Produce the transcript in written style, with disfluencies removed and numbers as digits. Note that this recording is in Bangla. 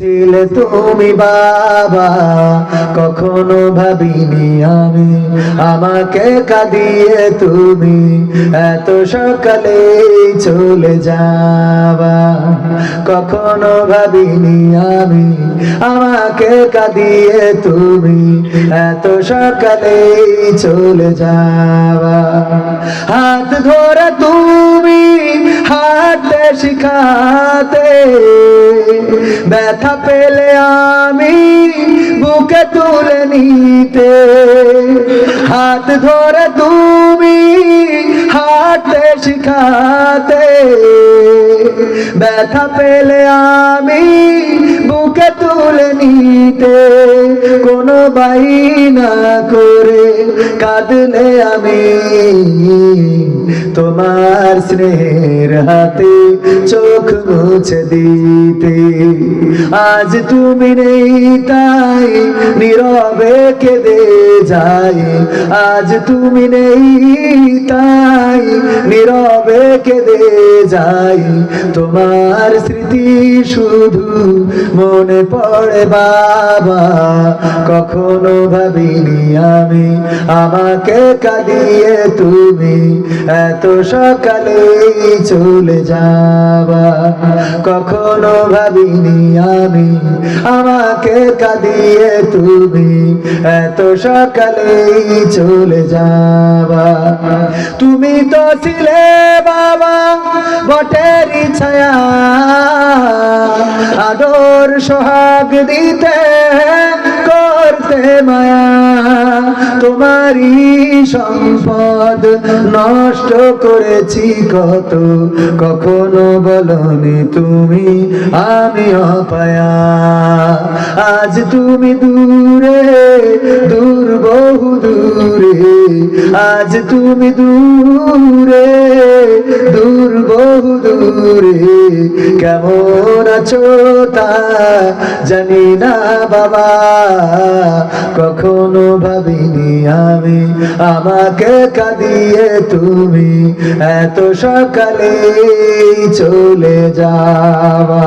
ছিলে তুমি বাবা, কখনো ভাবিনি আমি আমাকে কাঁদিয়ে তুমি এত সকালে চলে যাবা। কখনো ভাবিনি আমি আমাকে কাঁদিয়ে তুমি এত সকালে চলে যাবা। হাত ধরে তুমি হাঁটতে শিখাতে, ব্যথা পেলে আমি বুকে তুলে নিতে। হাত ধরে তুমি হাঁটতে শিখাতে, ব্যথা পেলে আমি বুকে তুলে নিতে। কোনো বায়না করে কাঁদলে আমি তোমার স্নেহের হাতে চোখ মুছে দিতে। আজ তুমি নেই তাই নীরবে কেঁদে যাই, আজ তুমি নেই তাই নীরবে কেঁদে যাই। তোমার স্মৃতি শুধু মনে পড়ে বাবা, কখনো ভাবিনি আমি আমাকে কাঁদিয়ে তুমি এত সকালে চলে যাবা। কখনো ভাবিনি আমি আমাকে কাঁদিয়ে তুমি এত সকালে চলে যাবা। তুমি তো ছিলে বাবা বটেরই ছায়া, আদর সোহাগ দিতে করতে মায়া। তোমারই সম্পদ নষ্ট করেছি কত, কখনো বলনি তুমি আমি অপায়া। আজ তুমি দূরে দূর বহু দূরে, আজ তুমি দূরে দূর বহু দূরে। কেমন আছো তা জানি না বাবা, কখনো ভাবিনি আমি আমাকে কাঁদিয়ে তুমি এত সকালে চলে যাবা।